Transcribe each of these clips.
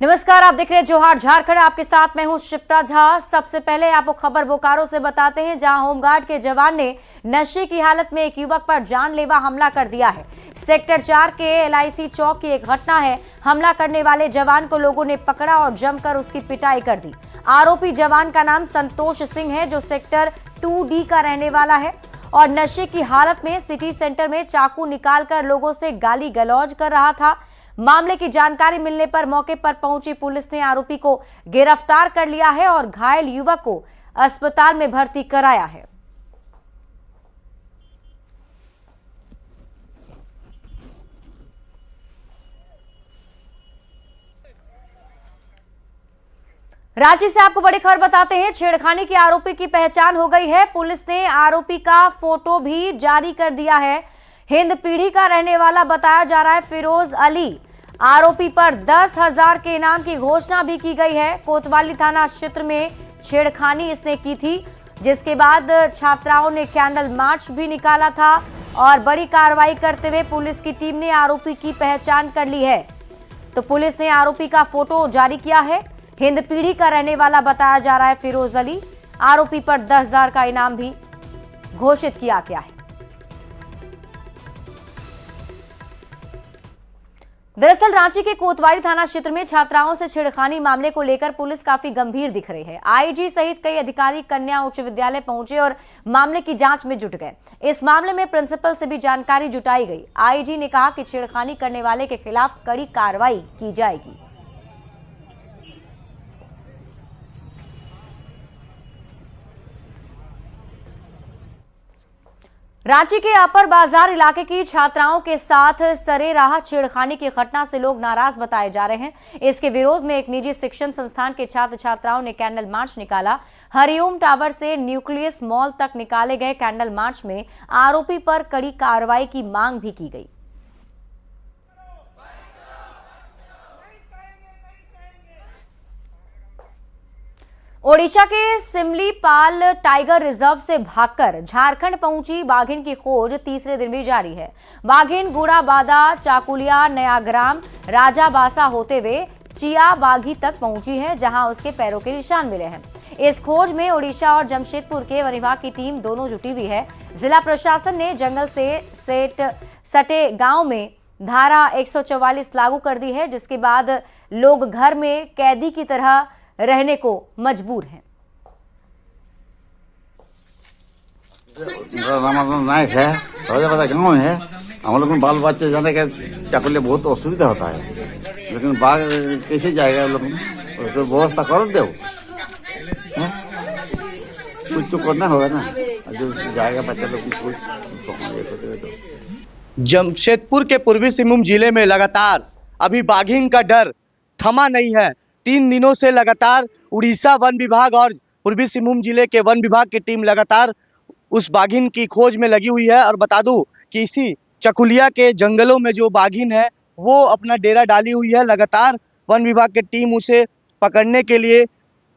नमस्कार, आप देख रहे हैं जोहार झारखंड। आपके साथ मैं हूं शिप्रा झा। सबसे पहले आपको खबर बोकारो से बताते हैं, जहां होमगार्ड के जवान ने नशे की हालत में एक युवक पर जानलेवा हमला कर दिया है। सेक्टर 4 के LIC चौक की एक घटना है। हमला करने वाले जवान को लोगों ने पकड़ा और जमकर उसकी पिटाई कर दी। आरोपी जवान का नाम संतोष सिंह है, जो सेक्टर 2D का रहने वाला है और नशे की हालत में सिटी सेंटर में चाकू निकालकर लोगों से गाली गलौज कर रहा था। मामले की जानकारी मिलने पर मौके पर पहुंची पुलिस ने आरोपी को गिरफ्तार कर लिया है और घायल युवक को अस्पताल में भर्ती कराया है। रांची से आपको बड़ी खबर बताते हैं। छेड़खानी के आरोपी की पहचान हो गई है। पुलिस ने आरोपी का फोटो भी जारी कर दिया है। हिंदपीढ़ी का रहने वाला बताया जा रहा है फिरोज अली। आरोपी पर 10,000 के इनाम की घोषणा भी की गई है। कोतवाली थाना क्षेत्र में छेड़खानी इसने की थी, जिसके बाद छात्राओं ने कैंडल मार्च भी निकाला था और बड़ी कार्रवाई करते हुए पुलिस की टीम ने आरोपी की पहचान कर ली है। तो पुलिस ने आरोपी का फोटो जारी किया है। हिंदपीढ़ी का रहने वाला बताया जा रहा है फिरोज अली। आरोपी पर 10,000 का इनाम भी घोषित किया गया है। दरअसल रांची के कोतवाली थाना क्षेत्र में छात्राओं से छेड़खानी मामले को लेकर पुलिस काफी गंभीर दिख रही है। IG सहित कई अधिकारी कन्या उच्च विद्यालय पहुंचे और मामले की जांच में जुट गए। इस मामले में प्रिंसिपल से भी जानकारी जुटाई गई। IG ने कहा कि छेड़खानी करने वाले के खिलाफ कड़ी कार्रवाई की जाएगी। रांची के अपर बाजार इलाके की छात्राओं के साथ सरेराह छेड़खानी की घटना से लोग नाराज बताए जा रहे हैं। इसके विरोध में एक निजी शिक्षण संस्थान के छात्र छात्राओं ने कैंडल मार्च निकाला। हरिओम टावर से न्यूक्लियस मॉल तक निकाले गए कैंडल मार्च में आरोपी पर कड़ी कार्रवाई की मांग भी की गई। ओडिशा के सिमलीपाल टाइगर रिजर्व से भागकर झारखंड पहुंची बाघिन की खोज तीसरे दिन भी जारी है। बाघिन गुड़ाबादा, चाकुलिया, नयाग्राम, राजाबासा होते हुए चिया बागी तक पहुंची है, जहां उसके पैरों के निशान मिले हैं। इस खोज में ओडिशा और जमशेदपुर के वन विभाग की टीम दोनों जुटी हुई है। जिला प्रशासन ने जंगल से सटे गांव में धारा 144 लागू कर दी है, जिसके बाद लोग घर में कैदी की तरह रहने को मजबूर हैं। नायक है, गाँव है। हम लोग बाल बच्चे जाने के चाकुले बहुत असुविधा होता है, लेकिन बाघ कैसे जाएगा? लोग व्यवस्था कर दो, कुछ तो करना होगा ना। जो जाएगा बच्चा लोग कुछ। जमशेदपुर के पूर्वी सिंहभूम जिले में लगातार अभी बाघिन का डर थमा नहीं है। 3 दिनों से लगातार उड़ीसा वन विभाग और पूर्वी सिंहभूम जिले के वन विभाग की टीम लगातार उस बाघिन की खोज में लगी हुई है। और बता दूं कि इसी चकुलिया के जंगलों में जो बाघिन है वो अपना डेरा डाली हुई है। लगातार वन विभाग की टीम उसे पकड़ने के लिए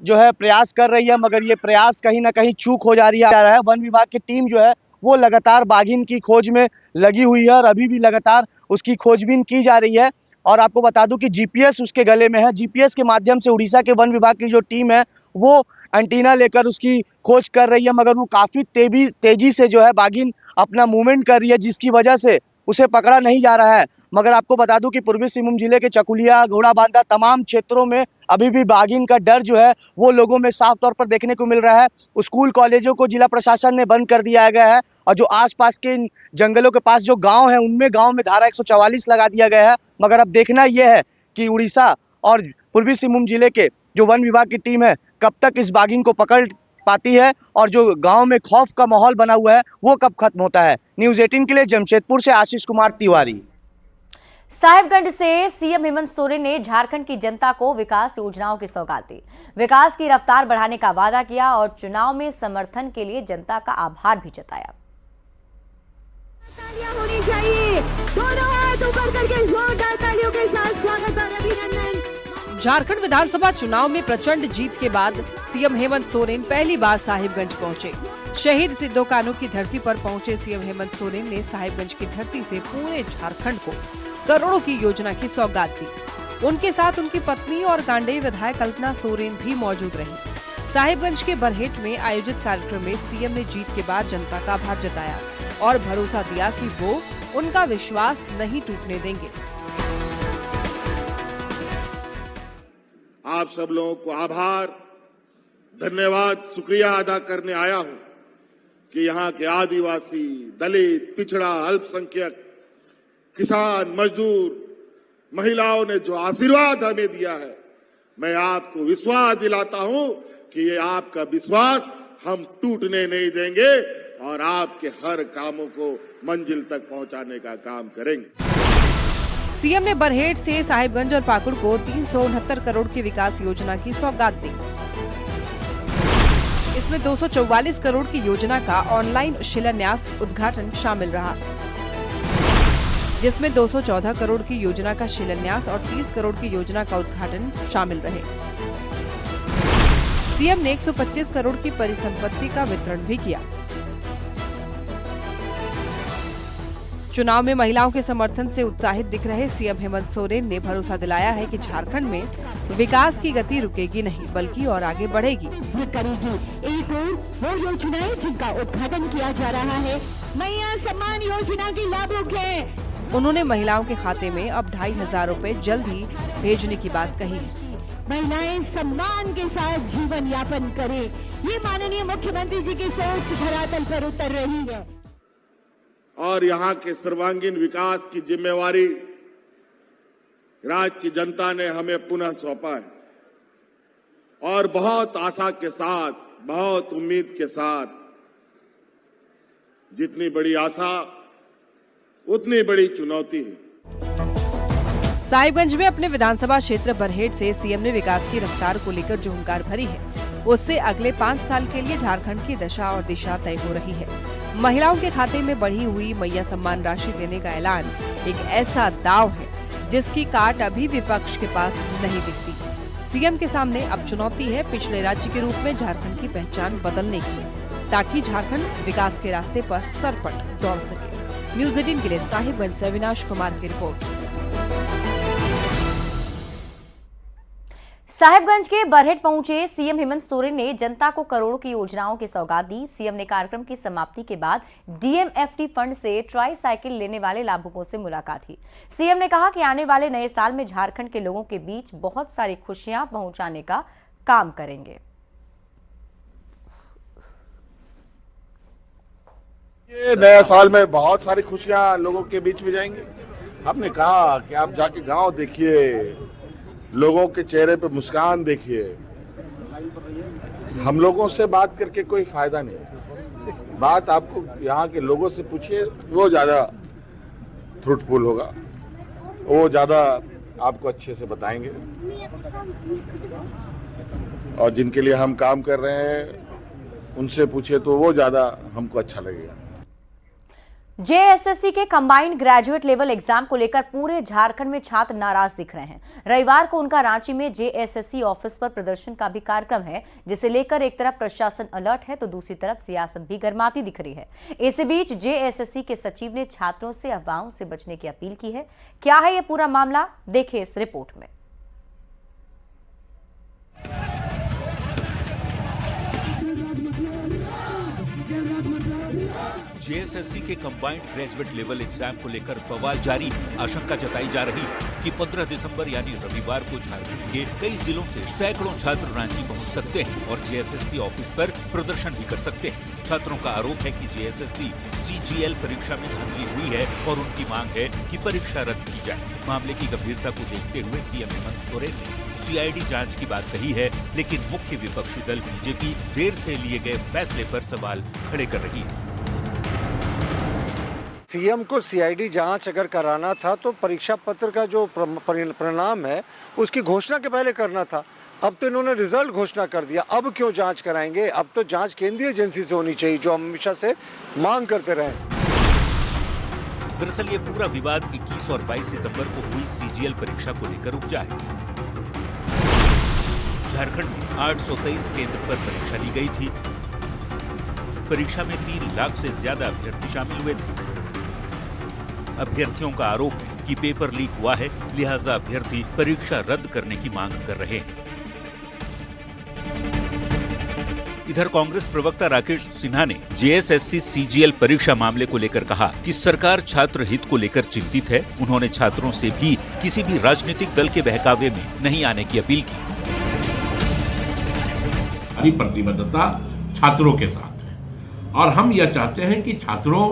जो है प्रयास कर रही है, मगर ये प्रयास कहीं ना कहीं चूक हो जा रहा है। वन विभाग की टीम जो है वो लगातार बाघिन की खोज में लगी हुई है और अभी भी लगातार उसकी खोजबीन की जा रही है। और आपको बता दूं कि GPS उसके गले में है। GPS के माध्यम से उड़ीसा के वन विभाग की जो टीम है वो एंटीना लेकर उसकी खोज कर रही है, मगर वो काफ़ी तेजी से जो है बाघिन अपना मूवमेंट कर रही है, जिसकी वजह से उसे पकड़ा नहीं जा रहा है। मगर आपको बता दूं कि पूर्वी सिंहभूम जिले के चकुलिया, घोड़ाबांधा तमाम क्षेत्रों में अभी भी बाघिन का डर जो है वो लोगों में साफ तौर पर देखने को मिल रहा है। स्कूल कॉलेजों को जिला प्रशासन ने बंद कर दिया गया है और जो आसपास के जंगलों के पास जो गांव है उनमें गांव में धारा 144 लगा दिया गया है। मगर अब देखना यह है कि उड़ीसा और पूर्वी सिंहभूम जिले के जो वन विभाग की टीम है कब तक इस बाघिन को पकड़ पाती है और जो गांव में खौफ का माहौल बना हुआ है वो कब खत्म होता है। न्यूज़ 18 के लिए जमशेदपुर से आशीष कुमार तिवारी। साहिबगंज से CM हेमंत सोरेन ने झारखंड की जनता को विकास योजनाओं की सौगात दी। विकास की रफ्तार बढ़ाने का वादा किया और चुनाव में समर्थन के लिए जनता का आभार भी जताया। तालियां होनी चाहिए, दोनों हाथ ऊपर करके जोरदार तालियों के साथ स्वागत और अभिनंदन। झारखंड विधानसभा चुनाव में प्रचंड जीत के बाद CM हेमंत सोरेन पहली बार साहिबगंज पहुंचे। शहीद सिद्धो कान्हू की धरती पर पहुंचे CM हेमंत सोरेन ने साहिबगंज की धरती से पूरे झारखंड को करोड़ों की योजना की सौगात दी। उनके साथ उनकी पत्नी और गांडेय विधायक कल्पना सोरेन भी मौजूद रही। साहिबगंज के बरहेट में आयोजित कार्यक्रम में सीएम ने जीत के बाद जनता का आभार जताया और भरोसा दिया कि वो उनका विश्वास नहीं टूटने देंगे। आप सब लोगों को आभार, धन्यवाद, शुक्रिया अदा करने आया हूं कि यहाँ के आदिवासी, दलित, पिछड़ा, अल्पसंख्यक, किसान, मजदूर, महिलाओं ने जो आशीर्वाद हमें दिया है, मैं आपको विश्वास दिलाता हूं कि ये आपका विश्वास हम टूटने नहीं देंगे और आपके हर कामों को मंजिल तक पहुंचाने का काम करेंगे। सीएम ने बरहेट से साहिबगंज और पाकुड़ को 369 करोड़ की विकास योजना की सौगात दी। इसमें 244 करोड़ की योजना का ऑनलाइन शिलान्यास उद्घाटन शामिल रहा, जिसमें 214 करोड़ की योजना का शिलान्यास और 30 करोड़ की योजना का उद्घाटन शामिल रहे। सीएम ने 125 करोड़ की परिसंपत्ति का वितरण भी किया। चुनाव में महिलाओं के समर्थन से उत्साहित दिख रहे सीएम हेमंत सोरेन ने भरोसा दिलाया है कि झारखंड में विकास की गति रुकेगी नहीं बल्कि और आगे बढ़ेगी। करेगी एक और वो योजनाएं जिनका उद्घाटन किया जा रहा है, मैया सम्मान योजना के लाभों के। उन्होंने महिलाओं के खाते में अब 2,500 रुपए जल्द ही भेजने की बात कही है। महिलाएं सम्मान के साथ जीवन यापन करें, ये माननीय मुख्यमंत्री जी की सोच धरातल पर उतर रही है। और यहाँ के सर्वांगीण विकास की जिम्मेवारी राज्य की जनता ने हमें पुनः सौंपा है और बहुत आशा के साथ, बहुत उम्मीद के साथ, जितनी बड़ी आशा उतनी बड़ी चुनौती है। साहिबगंज में अपने विधानसभा क्षेत्र बरहेट से सीएम ने विकास की रफ्तार को लेकर जो हुंकार भरी है, उससे अगले 5 साल के लिए झारखंड की दशा और दिशा तय हो रही है। महिलाओं के खाते में बढ़ी हुई मैया सम्मान राशि देने का ऐलान एक ऐसा दांव है जिसकी काट अभी विपक्ष के पास नहीं दिखती। सीएम के सामने अब चुनौती है पिछले राज्य के रूप में झारखंड की पहचान बदलने की, ताकि झारखंड विकास के रास्ते पर सरपट दौड़ सके। न्यूज़ 18 के लिए साहिबगंज से अविनाश कुमार की रिपोर्ट। साहिबगंज के बरहेट पहुंचे सीएम हेमंत सोरेन ने जनता को करोड़ों की योजनाओं की सौगात दी। सीएम ने कार्यक्रम की समाप्ति के बाद डीएमएफटी फंड से ट्राई साइकिल लेने वाले लाभुकों से मुलाकात की। सीएम ने कहा कि आने वाले नए साल में झारखंड के लोगों के बीच बहुत सारी खुशियां पहुंचाने का काम करेंगे। ये नया साल में बहुत सारी खुशियां लोगों के बीच में जाएंगी। आपने कहा कि आप जाके गांव देखिए, लोगों के चेहरे पे मुस्कान देखिए। हम लोगों से बात करके कोई फायदा नहीं, बात आपको यहाँ के लोगों से पूछिए, वो ज्यादा फ्रूटफुल होगा, वो ज्यादा आपको अच्छे से बताएंगे। और जिनके लिए हम काम कर रहे हैं उनसे पूछिए तो वो ज्यादा हमको अच्छा लगेगा। जेएसएससी के कंबाइंड ग्रेजुएट लेवल एग्जाम को लेकर पूरे झारखंड में छात्र नाराज दिख रहे हैं। रविवार को उनका रांची में जेएसएससी ऑफिस पर प्रदर्शन का भी कार्यक्रम है, जिसे लेकर एक तरफ प्रशासन अलर्ट है तो दूसरी तरफ सियासत भी गर्माती दिख रही है। इसी बीच जेएसएससी के सचिव ने छात्रों से अफवाहों से बचने की अपील की है। क्या है ये पूरा मामला, देखिए इस रिपोर्ट में। जेएसएससी के कंबाइंड ग्रेजुएट लेवल एग्जाम को लेकर बवाल जारी। आशंका जताई जा रही है कि 15 दिसंबर यानी रविवार को झारखंड के कई जिलों से सैकड़ों छात्र रांची पहुंच सकते हैं और जेएसएससी ऑफिस पर प्रदर्शन भी कर सकते हैं। छात्रों का आरोप है कि जेएसएससी सीजीएल परीक्षा में धांधली हुई है और उनकी मांग है कि परीक्षा रद्द की जाए। मामले की गंभीरता को देखते हुए सीएम हेमंत सोरेन ने सीआईडी जांच की बात कही है, लेकिन मुख्य विपक्षी दल बीजेपी देर से लिए गए फैसले पर सवाल खड़े कर रही है। सीएम को सीआईडी जांच अगर कराना था तो परीक्षा पत्र का जो परिणाम है उसकी घोषणा के पहले करना था। अब तो इन्होंने रिजल्ट घोषणा कर दिया, अब क्यों जांच कराएंगे? अब तो जांच केंद्रीय एजेंसी से होनी चाहिए, जो हम हमेशा से मांग करते रहे। दरअसल ये पूरा विवाद 21 और 22 सितंबर को हुई सीजीएल परीक्षा को लेकर उपजा है। झारखंड में 823 केंद्र पर परीक्षा ली गई थी। परीक्षा में 3 लाख से ज्यादा अभ्यर्थी शामिल हुए थे। अभ्यर्थियों का आरोप है कि कि पेपर लीक हुआ है, लिहाजा अभ्यर्थी परीक्षा रद्द करने की मांग कर रहे हैं। इधर कांग्रेस प्रवक्ता राकेश सिन्हा ने जेएसएससी सीजीएल परीक्षा मामले को लेकर कहा कि सरकार छात्र हित को लेकर चिंतित है। उन्होंने छात्रों से भी किसी भी राजनीतिक दल के बहकावे में नहीं आने की अपील की। हमारी प्रतिबद्धता छात्रों के साथ है और हम यह चाहते हैं कि छात्रों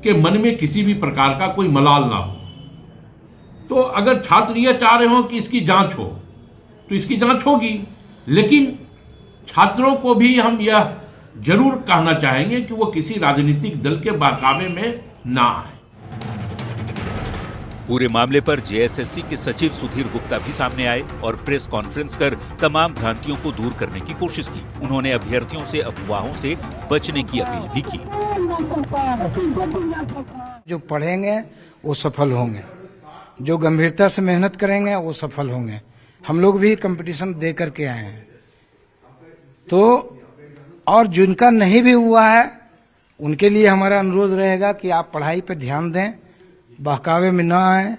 के मन में किसी भी प्रकार का कोई मलाल ना हो। तो अगर छात्र यह चाह रहे हो कि इसकी जांच हो तो इसकी जांच होगी, लेकिन छात्रों को भी हम यह जरूर कहना चाहेंगे कि वो किसी राजनीतिक दल के बहकावे में ना आए। पूरे मामले पर जेएसएससी के सचिव सुधीर गुप्ता भी सामने आए और प्रेस कॉन्फ्रेंस कर तमाम भ्रांतियों को दूर करने की कोशिश की। उन्होंने अभ्यर्थियों से अफवाहों से बचने की अपील भी की। जो पढ़ेंगे वो सफल होंगे, जो गंभीरता से मेहनत करेंगे वो सफल होंगे। हम लोग भी कंपटीशन दे करके आए हैं, तो और जिनका नहीं भी हुआ है उनके लिए हमारा अनुरोध रहेगा कि आप पढ़ाई पर ध्यान दें, बहकावे में न आए,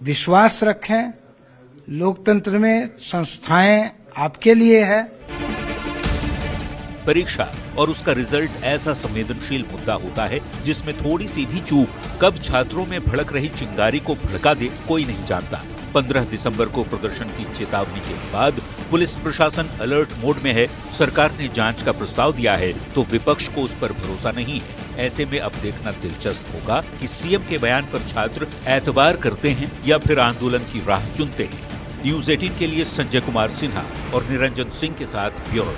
विश्वास रखें। लोकतंत्र में संस्थाएं आपके लिए है। परीक्षा और उसका रिजल्ट ऐसा संवेदनशील मुद्दा होता है जिसमें थोड़ी सी भी चूक कब छात्रों में भड़क रही चिंगारी को भड़का दे, कोई नहीं जानता। 15 दिसंबर को प्रदर्शन की चेतावनी के बाद पुलिस प्रशासन अलर्ट मोड में है। सरकार ने जांच का प्रस्ताव दिया है तो विपक्ष को उस पर भरोसा नहीं है। ऐसे में अब देखना दिलचस्प होगा कि सीएम के बयान पर छात्र एतबार करते हैं या फिर आंदोलन की राह चुनते हैं। न्यूज़ 18 के लिए संजय कुमार सिन्हा और निरंजन सिंह के साथ ब्यूरो।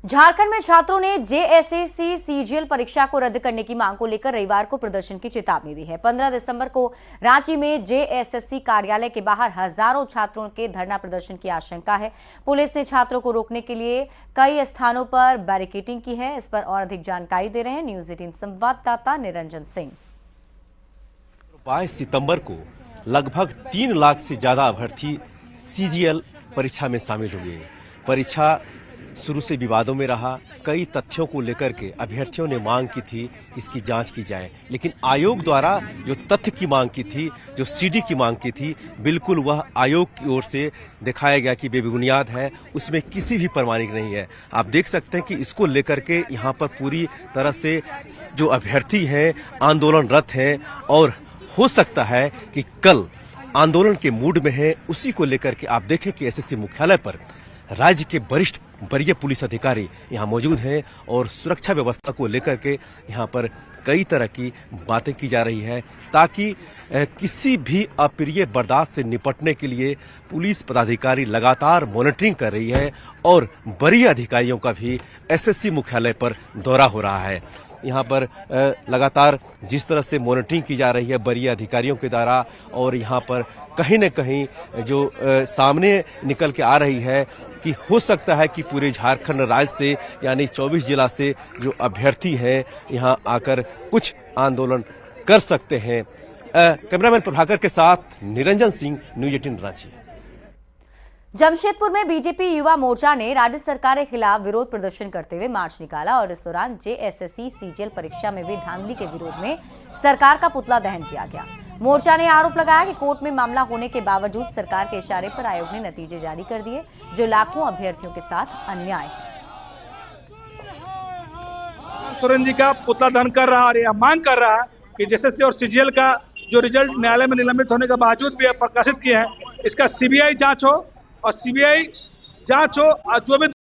झारखंड में छात्रों ने जेएसएससी सीजीएल परीक्षा को रद्द करने की मांग को लेकर रविवार को प्रदर्शन की चेतावनी दी है। 15 दिसंबर को रांची में जेएसएससी कार्यालय के बाहर हजारों छात्रों के धरना प्रदर्शन की आशंका है। पुलिस ने छात्रों को रोकने के लिए कई स्थानों पर बैरिकेडिंग की है। इस पर और अधिक जानकारी दे रहे हैं न्यूज़ 18 संवाददाता निरंजन सिंह। 22 सितंबर को लगभग 3 लाख से ज्यादा अभ्यर्थी सीजीएल परीक्षा में शामिल हुए। परीक्षा शुरू से विवादों में रहा। कई तथ्यों को लेकर के अभ्यर्थियों ने मांग की थी इसकी जांच की जाए, लेकिन आयोग द्वारा जो तथ्य की मांग की थी, जो सीडी की मांग की थी, बिल्कुल वह आयोग की ओर से दिखाया गया कि बेबुनियाद है, उसमें किसी भी प्रमाणिक नहीं है। आप देख सकते हैं कि इसको लेकर के यहाँ पर पूरी तरह से जो अभ्यर्थी हैं आंदोलनरत हैं और हो सकता है कि कल आंदोलन के मूड में है। उसी को लेकर के आप देखें कि एसएससी मुख्यालय पर राज्य के वरिष्ठ वरीय पुलिस अधिकारी यहाँ मौजूद हैं और सुरक्षा व्यवस्था को लेकर के यहाँ पर कई तरह की बातें की जा रही है ताकि किसी भी अप्रिय बर्दाश्त से निपटने के लिए पुलिस पदाधिकारी लगातार मॉनिटरिंग कर रही है और वरीय अधिकारियों का भी एसएससी मुख्यालय पर दौरा हो रहा है। यहाँ पर लगातार जिस तरह से मॉनिटरिंग की जा रही है वरीय अधिकारियों के द्वारा और यहाँ पर कहीं न कहीं जो सामने निकल के आ रही है कि हो सकता है कि पूरे झारखंड राज्य से यानी 24 जिला से जो अभ्यर्थी हैं यहाँ आकर कुछ आंदोलन कर सकते हैं। कैमरामैन प्रभाकर के साथ निरंजन सिंह, न्यूज़ 18 रांची। जमशेदपुर में बीजेपी युवा मोर्चा ने राज्य सरकार के खिलाफ विरोध प्रदर्शन करते हुए मार्च निकाला और इस दौरान जेएसएससी सीजीएल परीक्षा में हुई धांधली के विरोध में सरकार का पुतला दहन किया गया। मोर्चा ने आरोप लगाया कि कोर्ट में मामला होने के बावजूद सरकार के इशारे पर आयोग ने नतीजे जारी कर दिए, जो लाखों अभ्यर्थियों के साथ अन्याय है। सोरेन जी का पुतला दहन कर रहा और यह मांग कर रहा है कि जेएसएससी और सीजीएल का जो रिजल्ट न्यायालय में निलंबित होने के बावजूद भी प्रकाशित किए हैं, इसका सीबीआई जांच हो और सीबीआई जांच हो और जो भी